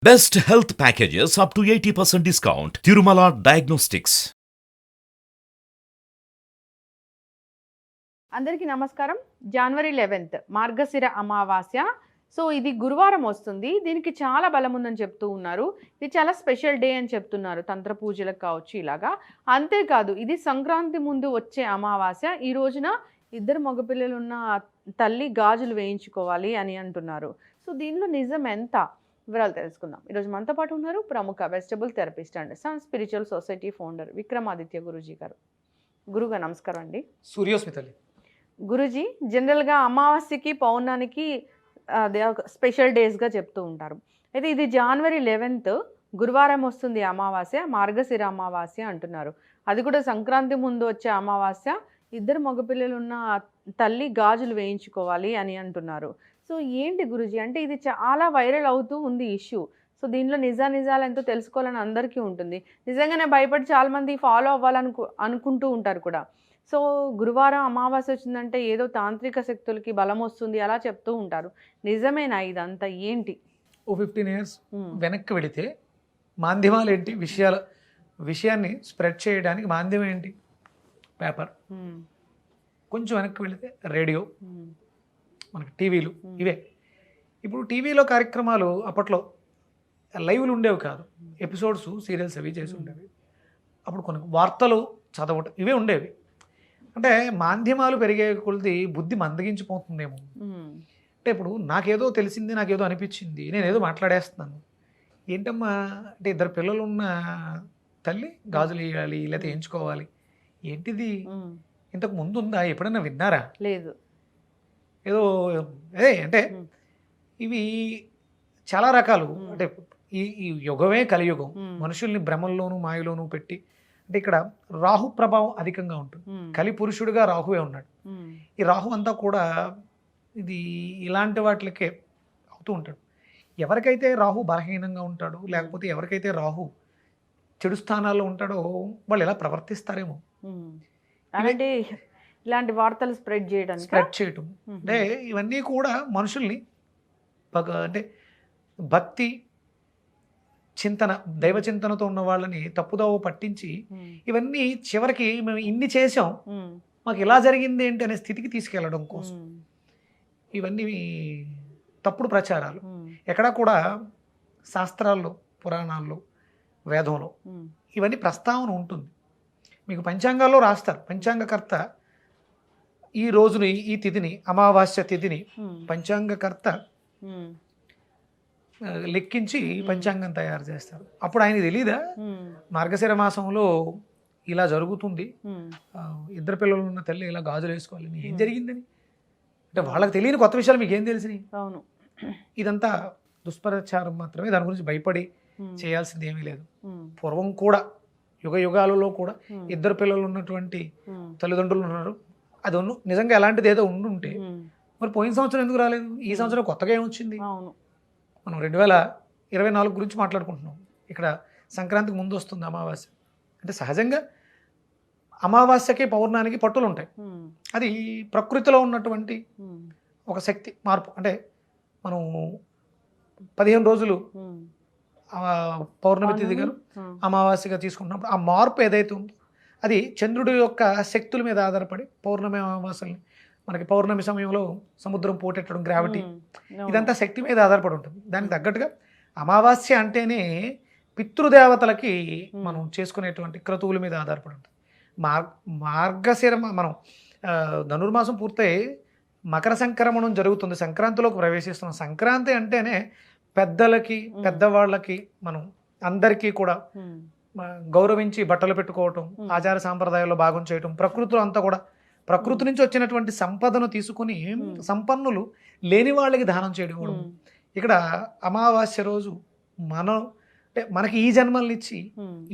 Best health packages up to 80% discount. Tirumala Diagnostics. అందరికీ నమస్కారం. జనవరి 11th మార్గశిర అమావాస్య. సో ఇది గురువారం వస్తుంది. దీనికి చాలా బలం ఉందని చెప్తూ ఉన్నారు. ఇది చాలా స్పెషల్ డే అని చెప్తున్నారు, తంత్ర పూజలకు కావచ్చు ఇలాగా. అంతేకాదు ఇది సంక్రాంతి ముందు వచ్చే అమావాస్య. ఈ రోజున ఇద్దరు మగపిల్లలు ఉన్న తల్లి గాజులు వేయించుకోవాలి అని అంటున్నారు. సో దీనిలో నిజం ఎంత, వివరాలు తెలుసుకుందాం. ఈరోజు మనతో పాటు ఉన్నారు ప్రముఖ vegetable therapist and sun spiritual society founder Vikramaditya Guruji గారు. గురుగారు నమస్కారం అండి. సూర్యోస్మితలి గురూజీ, జనరల్గా అమావాస్యకి పౌర్ణానికి స్పెషల్ డేస్గా చెప్తూ ఉంటారు. అయితే ఇది జనవరి 11th గురువారం వస్తుంది అమావాస్య, మార్గశిర అమావాస్య అంటున్నారు. అది కూడా సంక్రాంతి ముందు వచ్చే అమావాస్య. ఇద్దరు మగపిల్లలు ఉన్న తల్లి గాజులు వేయించుకోవాలి అని అంటున్నారు. సో ఏంటి గురూజీ, అంటే ఇది చాలా వైరల్ అవుతూ ఉంది ఇష్యూ. సో దీనిలో నిజాలు ఎంతో తెలుసుకోవాలని అందరికీ ఉంటుంది. నిజంగానే భయపడి చాలామంది ఫాలో అనుకుంటూ ఉంటారు కూడా. సో గురువారం అమావాస్య వచ్చిందంటే ఏదో తాంత్రిక శక్తులకి బలం వస్తుంది అలా చెప్తూ ఉంటారు. నిజమేనా ఇదంతా, ఏంటి? ఓ 15 years వెనక్కి వెళితే మాధ్యమాలు ఏంటి, విషయాన్ని స్ప్రెడ్ చేయడానికి మాధ్యమం ఏంటి? పేపర్. కొంచెం వెనక్కి వెళితే రేడియో, మనకి టీవీలు, ఇవే. ఇప్పుడు టీవీలో కార్యక్రమాలు అప్పట్లో లైవ్లు ఉండేవి కాదు, ఎపిసోడ్స్, సీరియల్స్ అవి చేసి ఉండేవి. అప్పుడు కొన్ని వార్తలు చదవటం ఇవే ఉండేవి. అంటే మాధ్యమాలు పెరిగే కొలది బుద్ధి మందగించిపోతుందేమో. అంటే ఇప్పుడు నాకేదో తెలిసింది, నాకేదో అనిపించింది, నేనేదో మాట్లాడేస్తున్నాను. ఏంటమ్మా అంటే ఇద్దరు పిల్లలు ఉన్న తల్లి గాజులు వేయాలి లేకపోతే వేయించుకోవాలి, ఏంటిది? ఇంతకు ముందు ఉందా? ఎప్పుడైనా విన్నారా? లేదు. ఏదో అంటే ఇవి చాలా రకాలు. అంటే ఈ యుగమే కలియుగం. మనుషుల్ని భ్రమల్లోనూ మాయలోనూ పెట్టి, అంటే ఇక్కడ రాహు ప్రభావం అధికంగా ఉంటుంది. కలి పురుషుడిగా రాహువే ఉన్నాడు. ఈ రాహు అంతా కూడా ఇది ఇలాంటి వాటికే అవుతూ ఉంటాడు. ఎవరికైతే రాహు బలహీనంగా ఉంటాడో, లేకపోతే ఎవరికైతే రాహు చెడు స్థానాల్లో ఉంటాడో వాళ్ళు ఎలా ప్రవర్తిస్తారేమో. అంటే ఇలాంటి వార్తలు స్ప్రెడ్ చేయడం. అంటే ఇవన్నీ కూడా మనుషుల్ని అంటే భక్తి చింతన, దైవ చింతనతో ఉన్న వాళ్ళని తప్పుదోవ పట్టించి ఇవన్నీ చివరికి మేము ఇన్ని చేసాం, మాకు ఇలా జరిగింది ఏంటి అనే స్థితికి తీసుకెళ్ళడం కోసం ఇవన్నీ తప్పుడు ప్రచారాలు. ఎక్కడా కూడా శాస్త్రాల్లో, పురాణాల్లో, వేదంలో ఇవన్నీ ప్రస్తావన ఉంటుంది. మీకు పంచాంగాల్లో రాస్తారు. పంచాంగకర్త ఈ రోజుని, ఈ తిథిని, అమావాస్య తిథిని పంచాంగకర్త లెక్కించి పంచాంగం తయారు చేస్తారు. అప్పుడు ఆయనకి తెలీదా మార్గశిర మాసంలో ఇలా జరుగుతుంది, ఇద్దరు పిల్లలు ఉన్న తల్లి ఇలా గాజులు వేసుకోవాలని, ఏం జరిగిందని? అంటే వాళ్ళకి తెలియని కొత్త విషయాలు మీకు ఏం తెలిసినాయి? అవును. ఇదంతా దుష్ప్రచారం మాత్రమే. దాని గురించి భయపడి చేయాల్సింది ఏమీ లేదు. పూర్వం కూడా యుగ యుగాలలో కూడా ఇద్దరు పిల్లలు ఉన్నటువంటి తల్లిదండ్రులు ఉన్నారు. అది నిజంగా ఎలాంటిది ఏదో ఉండుంటే మరి పోయిన సంవత్సరం ఎందుకు రాలేదు? ఈ సంవత్సరం కొత్తగా ఏమొచ్చింది? మనం 2024 గురించి మాట్లాడుకుంటున్నాం. ఇక్కడ సంక్రాంతికి ముందు వస్తుంది అమావాస్య. అంటే సహజంగా అమావాస్యకి పౌర్ణానికి పట్టులు ఉంటాయి. అది ప్రకృతిలో ఉన్నటువంటి ఒక శక్తి మార్పు. అంటే మనం 15 రోజులు పౌర్ణమి తిథి గారు అమావాస్యగా తీసుకుంటున్నప్పుడు ఆ మార్పు ఏదైతే ఉందో అది చంద్రుడి యొక్క శక్తుల మీద ఆధారపడి పౌర్ణమి అమావాస్యల్ని, మనకి పౌర్ణమి సమయంలో సముద్రం పోటెట్టడం, గ్రావిటీ, ఇదంతా శక్తి మీద ఆధారపడి ఉంటుంది. దానికి తగ్గట్టుగా అమావాస్య అంటేనే పితృదేవతలకి మనం చేసుకునేటువంటి క్రతువుల మీద ఆధారపడి ఉంటుంది. మార్గశిర మనం ధనుర్మాసం పూర్తయి మకర సంక్రమణం జరుగుతుంది, సంక్రాంతిలోకి ప్రవేశిస్తున్నాం. సంక్రాంతి అంటేనే పెద్దలకి, పెద్దవాళ్ళకి, మనం అందరికీ కూడా గౌరవించి బట్టలు పెట్టుకోవటం, ఆచార సాంప్రదాయాల్లో భాగం చేయటం, ప్రకృతిలో అంతా కూడా ప్రకృతి నుంచి వచ్చినటువంటి సంపదను తీసుకుని సంపన్నులు లేని వాళ్ళకి దానం చేయడం. ఇక్కడ అమావాస్య రోజు మనం అంటే మనకి ఈ జన్మల్ని ఇచ్చి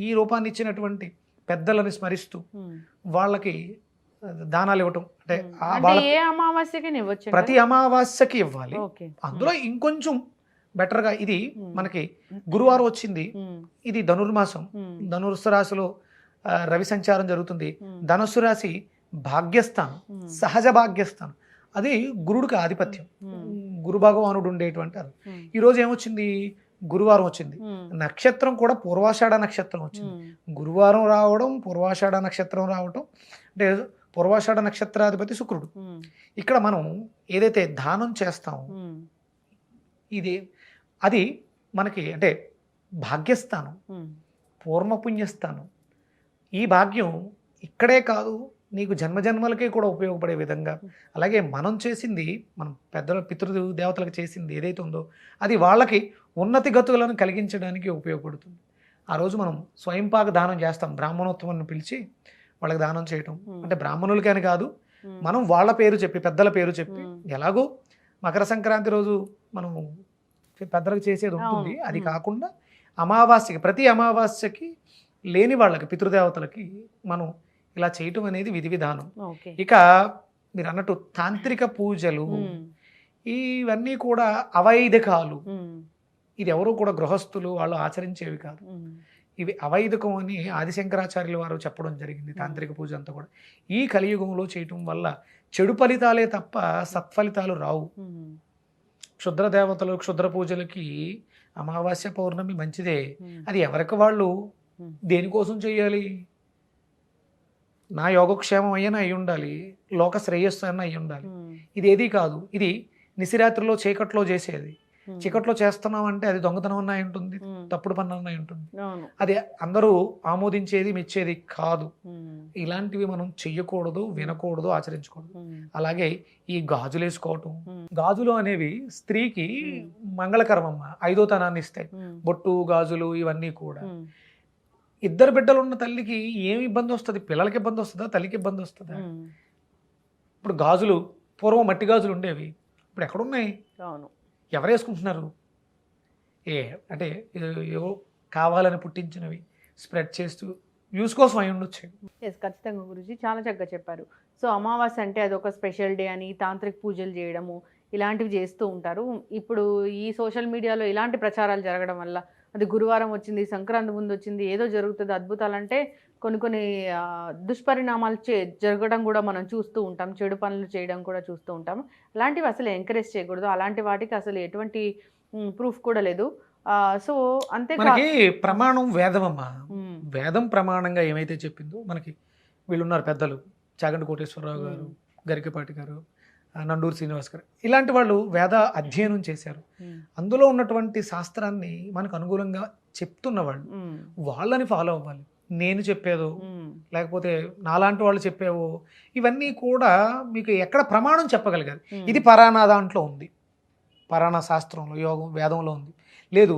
ఈ రూపాన్ని ఇచ్చినటువంటి పెద్దలని స్మరిస్తూ వాళ్ళకి దానాలు ఇవ్వటం. అంటే ప్రతి అమావాస్యకి ఇవ్వాలి. అందులో ఇంకొంచెం బెటర్గా ఇది మనకి గురువారం వచ్చింది, ఇది ధనుర్మాసం, ధనుస్సు రాశిలో రవి సంచారం జరుగుతుంది. ధనుస్సు రాశి భాగ్యస్థానం, సహజ భాగ్యస్థానం. అది గురుడికి ఆధిపత్యం, గురు భగవానుడు ఉండేటువంటి. ఈరోజు ఏమొచ్చింది? గురువారం వచ్చింది, ఉమ్, నక్షత్రం కూడా పూర్వాషాఢ నక్షత్రం వచ్చింది. ఉమ్, గురువారం రావడం, పూర్వాషాఢ నక్షత్రం రావడం, అంటే పూర్వాషాఢ నక్షత్రాధిపతి శుక్రుడు. ఉమ్, ఇక్కడ ఇక్కడ మనం ఏదైతే దానం చేస్తామో ఉమ్, ఇది అది మనకి అంటే భాగ్యస్థానం, ఉమ్, పూర్వపుణ్యస్థానం. ఈ భాగ్యం ఇక్కడే కాదు, నీకు జన్మజన్మలకే కూడా ఉపయోగపడే విధంగా, అలాగే మనం చేసింది, మనం పెద్దల పితృదేవతలకు చేసింది ఏదైతే ఉందో అది వాళ్ళకి ఉన్నతి గతులను కలిగించడానికి ఉపయోగపడుతుంది. ఆ రోజు మనం స్వయంపాక దానం చేస్తాం, బ్రాహ్మణోత్తమాన్ని పిలిచి వాళ్ళకి దానం చేయటం. అంటే బ్రాహ్మణులకి అని కాదు, ఉమ్, మనం వాళ్ళ పేరు చెప్పి, పెద్దల పేరు చెప్పి, ఉమ్. ఎలాగో మకర సంక్రాంతి రోజు మనం పెద్దలకు చేసేది ఉంటుంది. అవును. అది ఉమ్. కాకుండా అమావాస్యకి, ప్రతి అమావాస్యకి లేని వాళ్ళకి, పితృదేవతలకి మనం ఇలా చేయటం అనేది విధి విధానం. ఓకే. ఇక మీరు అన్నట్టు తాంత్రిక పూజలు ఉమ్, ఇవన్నీ కూడా అవైదికాలు. ఉమ్, ఇది ఎవరు కూడా గృహస్థులు వాళ్ళు ఆచరించేవి కాదు. ఉమ్, ఇవి అవైదికం అని ఆదిశంకరాచార్యుల వారు చెప్పడం జరిగింది. తాంత్రిక పూజ అంతా కూడా ఈ కలియుగంలో చేయటం వల్ల చెడు ఫలితాలే తప్ప సత్ఫలితాలు రావు. ఉమ్, క్షుద్ర దేవతలు, క్షుద్ర పూజలకి అమావాస్య పౌర్ణమి మంచిదే. ఉమ్, అది ఎవరికి వాళ్ళు ఉమ్, దేనికోసం చేయాలి? నా యోగక్షేమం అయ్యన అయి ఉండాలి, లోక శ్రేయస్సు అన్న అయి ఉండాలి. ఉమ్, ఇది ఏది కాదు. ఇది నిశిరాత్రిలో చీకట్లో చేసేది. ఉమ్, చీకట్లో చేస్తున్నాం అంటే అది దొంగతనం అన్న అయి ఉంటుంది, ఉమ్, తప్పుడు పని అన్న అయి ఉంటుంది. అవును. అది అందరూ ఆమోదించేది, మెచ్చేది కాదు. ఉమ్, ఇలాంటివి మనం చెయ్యకూడదు, వినకూడదు, ఆచరించకూడదు. ఉమ్, అలాగే ఈ గాజులు వేసుకోవటం, ఉమ్, గాజులు అనేవి స్త్రీకి మంగళకరమమ్మ, ఐదో తనాన్ని ఇస్తాయి. ఉమ్, బొట్టు, గాజులు ఇవన్నీ కూడా. ఉమ్, ఇద్దరు బిడ్డలు ఉన్న తల్లికి ఏమి ఇబ్బంది వస్తుంది? పిల్లలకి ఇబ్బంది వస్తుందా, తల్లికి ఇబ్బంది వస్తుందా? ఉమ్, ఇప్పుడు గాజులు, పూర్వం మట్టి గాజులు ఉండేవి, ఇప్పుడు ఎక్కడున్నాయి? అవును. ఎవరు వేసుకుంటున్నారు? అంటే ఏవో కావాలని పుట్టించినవి స్ప్రెడ్ చేస్తూ యూస్ కోసం అయి ఉండొచ్చు. ఎస్, ఖచ్చితంగా గురుజీ చాలా చక్కగా చెప్పారు. సో అమావాస్య అంటే అది ఒక స్పెషల్ డే అని తాంత్రిక పూజలు చేయడము ఇలాంటివి చేస్తూ ఉంటారు. ఇప్పుడు ఈ సోషల్ మీడియాలో ఇలాంటి ప్రచారాలు జరగడం వల్ల అది గురువారం వచ్చింది, సంక్రాంతి ముందు వచ్చింది, ఏదో జరుగుతుంది అద్భుతాలంటే కొన్ని కొన్ని దుష్పరిణామాలు జరగడం కూడా మనం చూస్తూ ఉంటాం, చెడు పనులు చేయడం కూడా చూస్తూ ఉంటాం. అలాంటివి అసలు ఎంకరేజ్ చేయకూడదు, అలాంటి వాటికి అసలు ఎటువంటి ప్రూఫ్ కూడా లేదు. సో అంతే మనకి ప్రమాణం వేదమమ్మా. వేదం ప్రమాణంగా ఏమైతే చెప్పిందో మనకి వీళ్ళున్నారు పెద్దలు, చాగంటి కోటేశ్వరరావు గారు, గరికపాటి గారు, నండూరు శ్రీనివాస్ గారు, ఇలాంటి వాళ్ళు వేద అధ్యయనం చేశారు. అందులో ఉన్నటువంటి శాస్త్రాన్ని మనకు అనుకూలంగా చెప్తున్న వాళ్ళు, వాళ్ళని ఫాలో అవ్వాలి. నేను చెప్పేదో లేకపోతే నాలాంటి వాళ్ళు చెప్పేవో ఇవన్నీ కూడా మీకు ఎక్కడ ప్రమాణం చెప్పగలిగారు? ఇది పరానా దాంట్లో ఉంది, పరానా శాస్త్రంలో, యోగం, వేదంలో ఉంది. లేదు,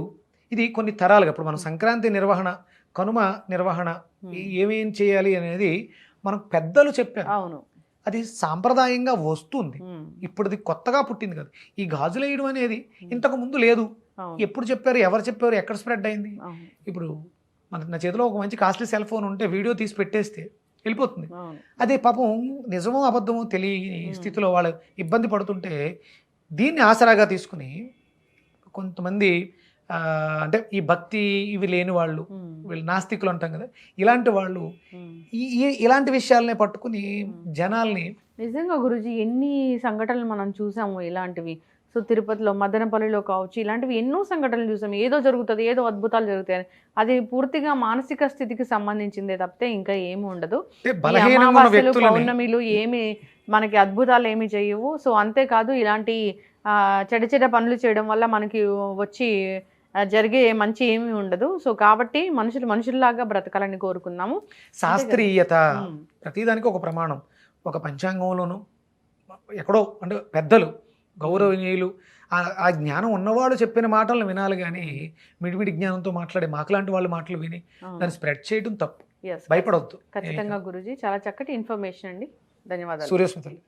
ఇది కొన్ని తరాలుగా ఇప్పుడు మనం సంక్రాంతి నిర్వహణ, కనుమ నిర్వహణ ఏమేం చేయాలి అనేది మనకు పెద్దలు చెప్పారు. అవును, అది సాంప్రదాయంగా వస్తుంది. ఇప్పుడు అది కొత్తగా పుట్టింది కదా. ఈ గాజులు వేయడం అనేది ఇంతకు ముందు లేదు. ఎప్పుడు చెప్పారు, ఎవరు చెప్పారు, ఎక్కడ స్ప్రెడ్ అయింది? ఇప్పుడు నా చేతిలో ఒక మంచి కాస్ట్లీ సెల్ ఫోన్ ఉంటే వీడియో తీసి పెట్టేస్తే వెళ్ళిపోతుంది. అదే పాపం నిజమో అబద్ధమో తెలియని స్థితిలో వాళ్ళు ఇబ్బంది పడుతుంటే దీన్ని ఆసరాగా తీసుకుని కొంతమంది అంటే ఈ భక్తి ఇవి లేని వాళ్ళు, వీళ్ళు నాస్తికులు అంటాం కదా, ఇలాంటి వాళ్ళు ఇలాంటి విషయాలనే పట్టుకుని జనాల్ని. నిజంగా గురుజీ ఎన్ని సంఘటనలు మనం చూసాము ఇలాంటివి. సో తిరుపతిలో, మదనపల్లిలో కావచ్చు, ఇలాంటివి ఎన్నో సంఘటనలు చూసాం. ఏదో జరుగుతుంది, ఏదో అద్భుతాలు జరుగుతాయి, అది పూర్తిగా మానసిక స్థితికి సంబంధించిందే తప్పితే ఇంకా ఏమి ఉండదు. అమావాస్యలు, పౌర్ణమిలు ఏమి మనకి అద్భుతాలు ఏమి చేయవు. సో అంతేకాదు, ఇలాంటి చెడ పనులు చేయడం వల్ల మనకి వచ్చి జరిగే మంచి ఏమీ ఉండదు. సో కాబట్టి మనుషుల్లాగా బ్రతకాలని కోరుకుందాము. శాస్త్రీయత ప్రతిదానికి ఒక ప్రమాణం, ఒక పంచాంగంలోనూ ఎక్కడో అంటే పెద్దలు, గౌరవనీయులు, ఆ జ్ఞానం ఉన్నవాళ్ళు చెప్పిన మాటలను వినాలి. కానీ మిడిమిడి జ్ఞానంతో మాట్లాడే మాకులాంటి వాళ్ళ మాటలు విని దాన్ని స్ప్రెడ్ చేయడం తప్పు. భయపడవద్దు. ఖచ్చితంగా గురూజీ, చాలా చక్కటి ఇన్ఫర్మేషన్ అండి. ధన్యవాదాలు. సూర్యస్మితలు.